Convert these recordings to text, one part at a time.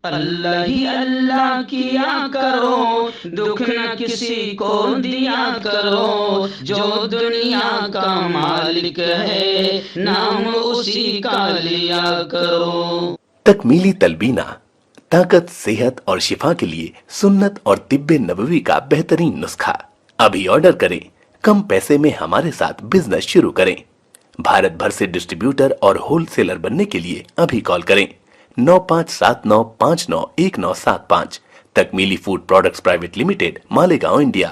اللہ ہی اللہ کیا کرو، دکھ نہ کسی کو دیا کرو، جو دنیا کا مالک ہے نام اسی کا لیا کرو۔ تکمیلی تلبینہ طاقت، صحت اور شفا کے لیے سنت اور طب نبوی کا بہترین نسخہ۔ ابھی آرڈر کریں، کم پیسے میں ہمارے ساتھ بزنس شروع کریں۔ بھارت بھر سے ڈسٹریبیوٹر اور ہول سیلر بننے کے لیے ابھی کال کریں 9579591975۔ تکمیلی food products private limited, Malegaon, India.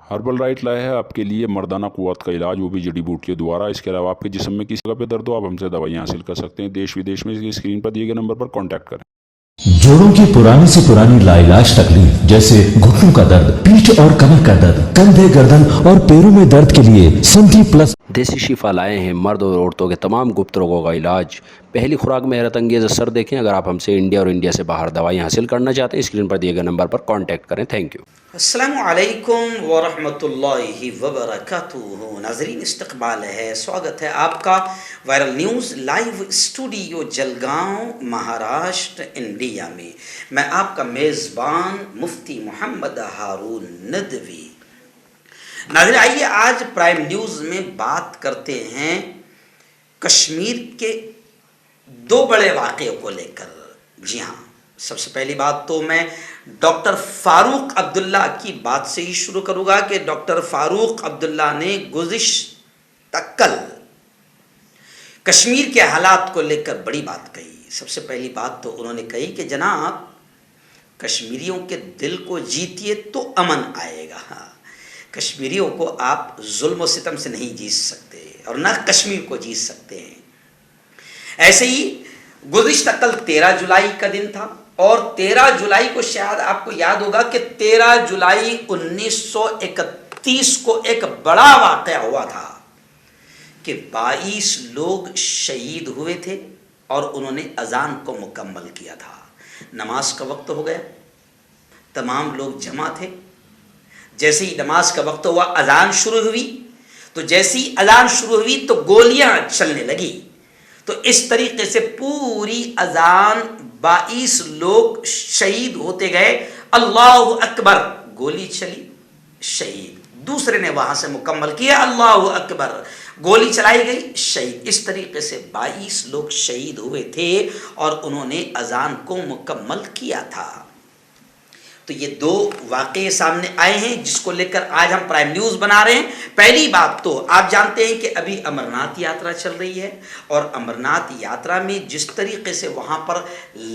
Herbal right لائے ہے آپ کے لیے مردانہ قوت کا علاج، وہ بھی جڑی بوٹیوں دوارا۔ اس کے علاوہ آپ کے جسم میں کسی جگہ پہ درد ہو، آپ ہم سے دوائیاں حاصل کر سکتے ہیں دیش ودیش میں۔ اسکرین پر دیے گئے نمبر پر کانٹیکٹ کریں۔ جوڑوں کی پرانی سے پرانی لاعلاج تکلیف جیسے گھٹنوں کا درد، پیٹھ اور کمر کا درد، کندھے، گردن اور پیروں میں درد کے لیے سنٹی پلس دیسی شفا لائے ہیں مرد اور عورتوں کے تمام گپت روگوں کا علاج۔ پہلی خوراک میں حیرت انگیز اثر دیکھیں۔ اگر آپ ہم سے انڈیا اور انڈیا سے باہر دوائیں حاصل کرنا چاہتے ہیں، اسکرین پر دیے گئے نمبر پر کانٹیکٹ کریں۔ Thank you. السلام علیکم ورحمۃ اللہ وبرکاتہ۔ ناظرین، استقبال ہے، سواگت ہے آپ کا viral news live studio Jalgaon, Maharashtra, India میں۔ میں آپ کا میزبان مفتی محمد ہارون ندوی۔ ناظرین، آئیے آج پرائم نیوز میں بات کرتے ہیں کشمیر کے دو بڑے واقعوں کو لے کر۔ جی ہاں، سب سے پہلی بات تو میں ڈاکٹر فاروق عبداللہ کی بات سے ہی شروع کروں گا کہ ڈاکٹر فاروق عبداللہ نے گزشتہ کل کشمیر کے حالات کو لے کر بڑی بات کہی۔ سب سے پہلی بات تو انہوں نے کہی کہ جناب، کشمیریوں کے دل کو جیتیے تو امن آئے گا۔ کشمیریوں کو آپ ظلم و ستم سے نہیں جیت سکتے اور نہ کشمیر کو جیت سکتے ہیں۔ ایسے ہی گزشتہ کل 13 جولائی کا دن تھا، اور 13 جولائی کو شاید آپ کو یاد ہوگا کہ 13 جولائی 1931 کو ایک بڑا واقعہ ہوا تھا کہ 22 لوگ شہید ہوئے تھے اور انہوں نے اذان کو مکمل کیا تھا۔ نماز کا وقت ہو گیا، تمام لوگ جمع تھے۔ جیسے ہی نماز کا وقت ہوا، اذان شروع ہوئی، تو جیسے ہی اذان شروع ہوئی تو گولیاں چلنے لگی۔ تو اس طریقے سے پوری اذان 22 لوگ شہید ہوتے گئے۔ اللہ اکبر، گولی چلی، شہید۔ دوسرے نے وہاں سے مکمل کیا، اللہ اکبر، گولی چلائی گئی، شہید۔ اس طریقے سے 22 لوگ شہید ہوئے تھے اور انہوں نے اذان کو مکمل کیا تھا۔ تو یہ دو واقعے سامنے آئے ہیں جس کو لے کر آج ہم پرائم نیوز بنا رہے ہیں۔ پہلی بات تو آپ جانتے ہیں کہ ابھی امرناتھ یاترا چل رہی ہے، اور امرناتھ یاترا میں جس طریقے سے وہاں پر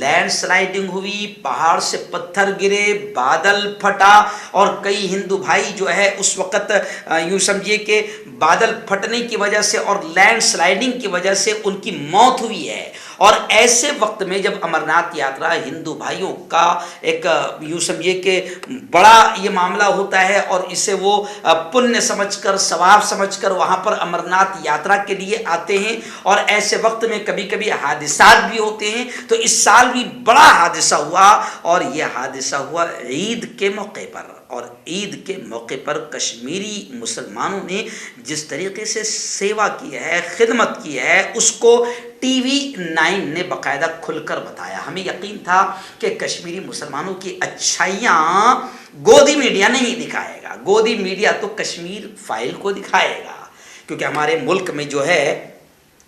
لینڈ سلائیڈنگ ہوئی، پہاڑ سے پتھر گرے، بادل پھٹا، اور کئی ہندو بھائی جو ہے اس وقت یوں سمجھیے کہ بادل پھٹنے کی وجہ سے اور لینڈ سلائیڈنگ کی وجہ سے ان کی موت ہوئی ہے۔ اور ایسے وقت میں جب امرناتھ یاترا ہندو بھائیوں کا ایک یوں سمجھیے کہ بڑا یہ معاملہ ہوتا ہے، اور اسے وہ پنیہ سمجھ کر، ثواب سمجھ کر وہاں پر امرناتھ یاترا کے لیے آتے ہیں، اور ایسے وقت میں کبھی کبھی حادثات بھی ہوتے ہیں۔ تو اس سال بھی بڑا حادثہ ہوا، اور یہ حادثہ ہوا عید کے موقع پر۔ اور عید کے موقع پر کشمیری مسلمانوں نے جس طریقے سے سیوا کی ہے، خدمت کی ہے، اس کو ٹی وی 9 نے باقاعدہ کھل کر بتایا۔ ہمیں یقین تھا کہ کشمیری مسلمانوں کی اچھائیاں گودی میڈیا نہیں دکھائے گا، گودی میڈیا تو کشمیر فائل کو دکھائے گا، کیونکہ ہمارے ملک میں جو ہے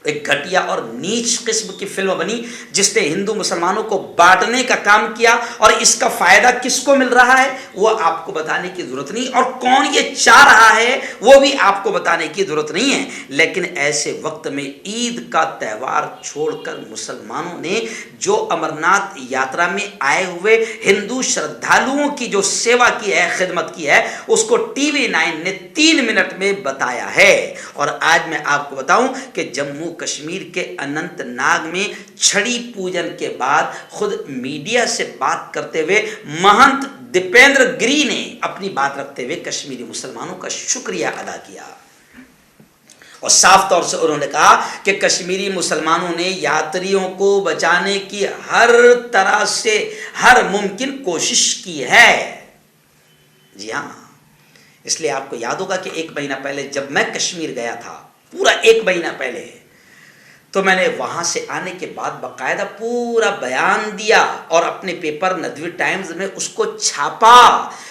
ایک گھٹیا اور نیچ قسم کی فلم بنی جس نے ہندو مسلمانوں کو بانٹنے کا کام کیا، اور اس کا فائدہ کس کو مل رہا ہے وہ آپ کو بتانے کی ضرورت نہیں، اور کون یہ چاہ رہا ہے وہ بھی آپ کو بتانے کی ضرورت نہیں ہے۔ لیکن ایسے وقت میں عید کا تہوار چھوڑ کر مسلمانوں نے جو امرناتھ یاترا میں آئے ہوئے ہندو شردھالوؤں کی جو سیوا کی ہے، خدمت کی ہے، اس کو ٹی وی 9 نے 3 منٹ میں بتایا ہے۔ اور آج میں آپ کو بتاؤں کہ جموں کشمیر کے اننت ناگ میں چھڑی پوجن کے بعد خود میڈیا سے بات کرتے ہوئے مہنت دیپیندر گری نے اپنی بات رکھتے ہوئے کشمیری مسلمانوں کا شکریہ ادا کیا، اور صاف طور سے انہوں نے کہا کہ کشمیری مسلمانوں نے یاتریوں کو بچانے کی ہر طرح سے ہر ممکن کوشش کی ہے۔ جی ہاں، اس لیے آپ کو یاد ہوگا کہ 1 مہینہ پہلے جب میں کشمیر گیا تھا، پورا 1 مہینہ پہلے، تو میں نے وہاں سے آنے کے بعد باقاعدہ پورا بیان دیا اور اپنے پیپر ندوی ٹائمز میں اس کو چھاپا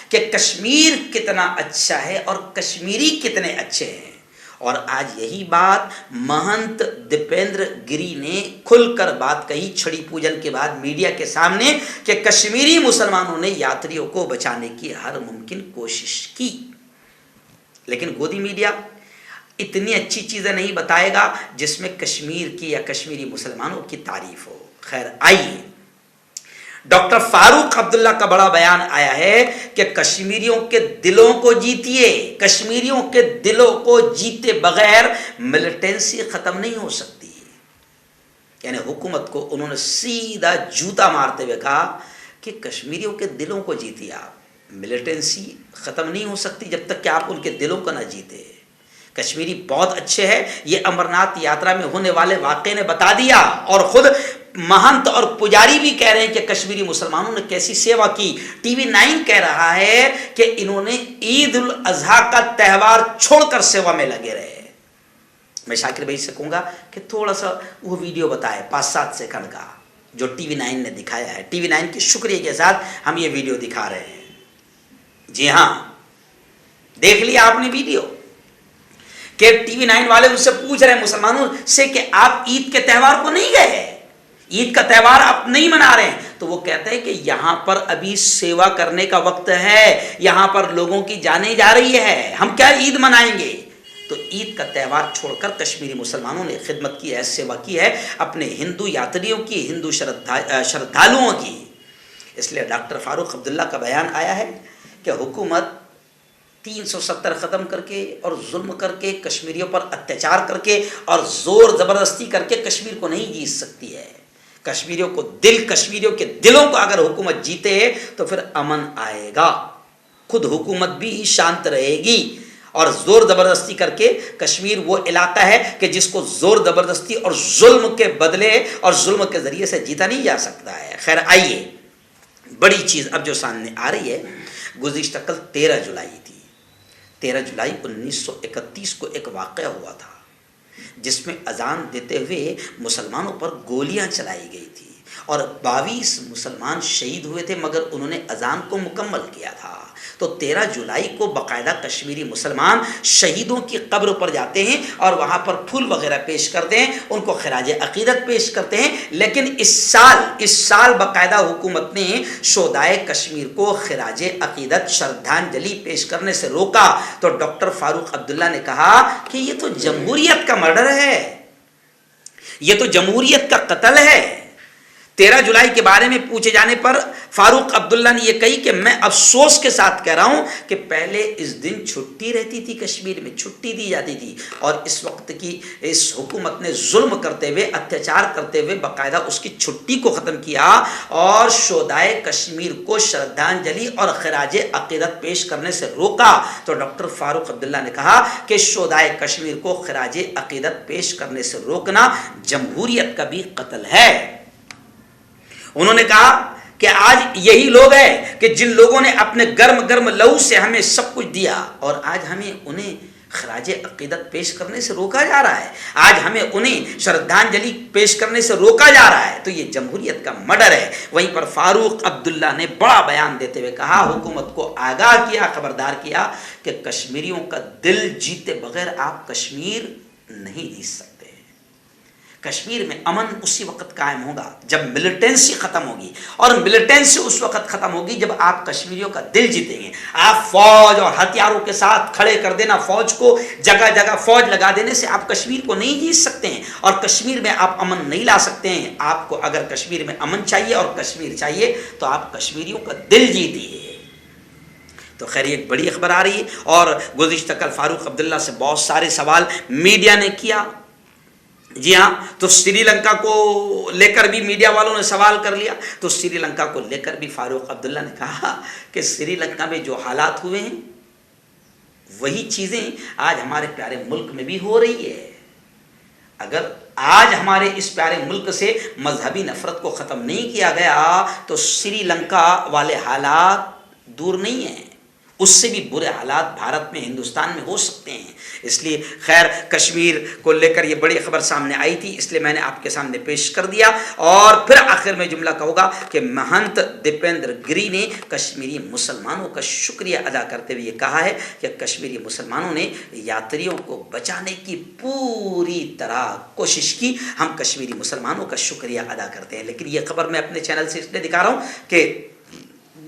کہ کشمیر کتنا اچھا ہے اور کشمیری کتنے اچھے ہیں. اور آج یہی بات مہنت دیپیندر گری نے کھل کر بات کہی چھڑی پوجن کے بعد میڈیا کے سامنے کہ کشمیری مسلمانوں نے یاتریوں کو بچانے کی ہر ممکن کوشش کی. لیکن گودی میڈیا اتنی اچھی چیزیں نہیں بتائے گا جس میں کشمیر کی یا کشمیری مسلمانوں کی تعریف ہو. خیر آئیے، ڈاکٹر فاروق عبداللہ کا بڑا بیان آیا ہے کہ کشمیریوں کے دلوں کو جیتیے. کشمیریوں کے دلوں کو جیتے بغیر ملیٹنسی ختم نہیں ہو سکتی. یعنی حکومت کو انہوں نے سیدھا جوتا مارتے ہوئے کہا کہ کشمیریوں کے دلوں کو جیتیے آپ، ملیٹنسی ختم نہیں ہو سکتی جب تک کہ آپ ان کے دلوں کو نہ جیتے. کشمیری بہت اچھے ہیں، یہ امرناتھ یاترا میں ہونے والے واقعے نے بتا دیا، اور خود مہنت اور پجاری بھی کہہ رہے ہیں کہ کشمیری مسلمانوں نے کیسی سیوا کی. ٹی وی 9 کہہ رہا ہے کہ انہوں نے عید الاضحیٰ کا تہوار چھوڑ کر سیوا میں لگے رہے. میں شاکر بھائی سے کہوں گا کہ تھوڑا سا وہ ویڈیو بتائے 5-7 سیکنڈ کا جو ٹی وی 9 نے دکھایا ہے. ٹی وی 9 کے شکریہ کے ساتھ ہم یہ ویڈیو دکھا رہے ہیں. جی ہاں، دیکھ لیا آپ نے ویڈیو کہ ٹی وی 9 والے اس سے پوچھ رہے ہیں مسلمانوں سے کہ آپ عید کے تہوار کو نہیں گئے، عید کا تہوار آپ نہیں منا رہے ہیں. تو وہ کہتے ہیں کہ یہاں پر ابھی سیوا کرنے کا وقت ہے، یہاں پر لوگوں کی جانیں جا رہی ہے، ہم کیا عید منائیں گے. تو عید کا تہوار چھوڑ کر کشمیری مسلمانوں نے خدمت کی ہے، سیوا کی ہے اپنے ہندو یاتریوں کی، ہندو شردھالوؤں کی. اس لیے ڈاکٹر فاروق عبداللہ کا بیان آیا ہے کہ حکومت 370 ختم کر کے اور ظلم کر کے کشمیریوں پر اتیاچار کر کے اور زور زبردستی کر کے کشمیر کو نہیں جیت سکتی ہے. کشمیریوں کے دلوں کو اگر حکومت جیتے تو پھر امن آئے گا، خود حکومت بھی شانت رہے گی. اور زور زبردستی کر کے کشمیر وہ علاقہ ہے کہ جس کو زور زبردستی اور ظلم کے بدلے اور ظلم کے ذریعے سے جیتا نہیں جا سکتا ہے. خیر آئیے، بڑی چیز اب جو سامنے آ رہی ہے، گزشتہ کل 13 جولائی تھی. 13 جولائی 1931 کو ایک واقعہ ہوا تھا جس میں اذان دیتے ہوئے مسلمانوں پر گولیاں چلائی گئی تھی اور 22 مسلمان شہید ہوئے تھے، مگر انہوں نے اذان کو مکمل کیا تھا. تو 13 جولائی کو باقاعدہ کشمیری مسلمان شہیدوں کی قبر پر جاتے ہیں اور وہاں پر پھول وغیرہ پیش کرتے ہیں، ان کو خراج عقیدت پیش کرتے ہیں. لیکن اس سال باقاعدہ حکومت نے شہدائے کشمیر کو خراج عقیدت شردھانجلی پیش کرنے سے روکا. تو ڈاکٹر فاروق عبداللہ نے کہا کہ یہ تو جمہوریت کا مرڈر ہے، یہ تو جمہوریت کا قتل ہے. 13 جولائی کے بارے میں پوچھے جانے پر فاروق عبداللہ نے یہ کہی کہ میں افسوس کے ساتھ کہہ رہا ہوں کہ پہلے اس دن چھٹی رہتی تھی، کشمیر میں چھٹی دی جاتی تھی، اور اس وقت کی اس حکومت نے ظلم کرتے ہوئے اتیاچار کرتے ہوئے باقاعدہ اس کی چھٹی کو ختم کیا اور شہدائے کشمیر کو شردھانجلی اور خراج عقیدت پیش کرنے سے روکا. تو ڈاکٹر فاروق عبداللہ نے کہا کہ شہدائے کشمیر کو خراج عقیدت پیش کرنے سے روکنا جمہوریت کا بھی قتل ہے. انہوں نے کہا کہ آج یہی لوگ ہیں کہ جن لوگوں نے اپنے گرم لہو سے ہمیں سب کچھ دیا اور آج ہمیں انہیں خراج عقیدت پیش کرنے سے روکا جا رہا ہے، آج ہمیں انہیں شردھانجلی پیش کرنے سے روکا جا رہا ہے. تو یہ جمہوریت کا مرڈر ہے. وہیں پر فاروق عبداللہ نے بڑا بیان دیتے ہوئے کہا، حکومت کو آگاہ کیا، خبردار کیا کہ کشمیریوں کا دل جیتے بغیر آپ کشمیر نہیں جیت سکتے. کشمیر میں امن اسی وقت قائم ہوگا جب ملیٹنسی ختم ہوگی، اور ملیٹنسی اس وقت ختم ہوگی جب آپ کشمیریوں کا دل جیتیں گے. آپ فوج اور ہتھیاروں کے ساتھ کھڑے کر دینا، فوج کو جگہ جگہ فوج لگا دینے سے آپ کشمیر کو نہیں جیت سکتے ہیں اور کشمیر میں آپ امن نہیں لا سکتے ہیں. آپ کو اگر کشمیر میں امن چاہیے اور کشمیر چاہیے تو آپ کشمیریوں کا دل جیتیے. تو خیر ایک بڑی خبر آ رہی ہے. اور گزشتہ کل فاروق عبداللہ سے بہت سارے سوال میڈیا نے کیا. جی ہاں، تو سری لنکا کو لے کر بھی میڈیا والوں نے سوال کر لیا. تو سری لنکا کو لے کر بھی فاروق عبداللہ نے کہا کہ سری لنکا میں جو حالات ہوئے ہیں وہی چیزیں آج ہمارے پیارے ملک میں بھی ہو رہی ہے. اگر آج ہمارے اس پیارے ملک سے مذہبی نفرت کو ختم نہیں کیا گیا تو سری لنکا والے حالات دور نہیں ہیں. اس سے بھی برے حالات بھارت میں ہندوستان میں ہو سکتے ہیں. اس لیے خیر کشمیر کو لے کر یہ بڑی خبر سامنے آئی تھی، اس لیے میں نے آپ کے سامنے پیش کر دیا. اور پھر آخر میں جملہ کہوں گا کہ مہنت دیپیندر گری نے کشمیری مسلمانوں کا شکریہ ادا کرتے ہوئے یہ کہا ہے کہ کشمیری مسلمانوں نے یاتریوں کو بچانے کی پوری طرح کوشش کی. ہم کشمیری مسلمانوں کا شکریہ ادا کرتے ہیں. لیکن یہ خبر میں اپنے چینل سے اس لیے دکھا رہا ہوں کہ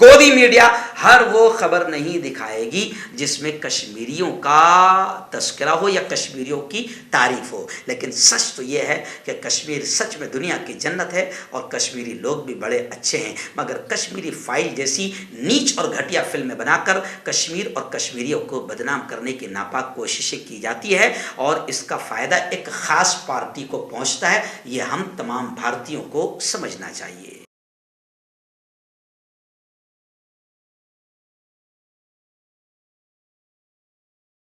گودی میڈیا ہر وہ خبر نہیں دکھائے گی جس میں کشمیریوں کا تذکرہ ہو یا کشمیریوں کی تعریف ہو. لیکن سچ تو یہ ہے کہ کشمیر سچ میں دنیا کی جنت ہے اور کشمیری لوگ بھی بڑے اچھے ہیں. مگر کشمیری فائل جیسی نیچ اور گھٹیا فلمیں بنا کر کشمیر اور کشمیریوں کو بدنام کرنے کی ناپاک کوششیں کی جاتی ہے اور اس کا فائدہ ایک خاص پارٹی کو پہنچتا ہے. یہ ہم تمام بھارتیوں کو سمجھنا چاہیے.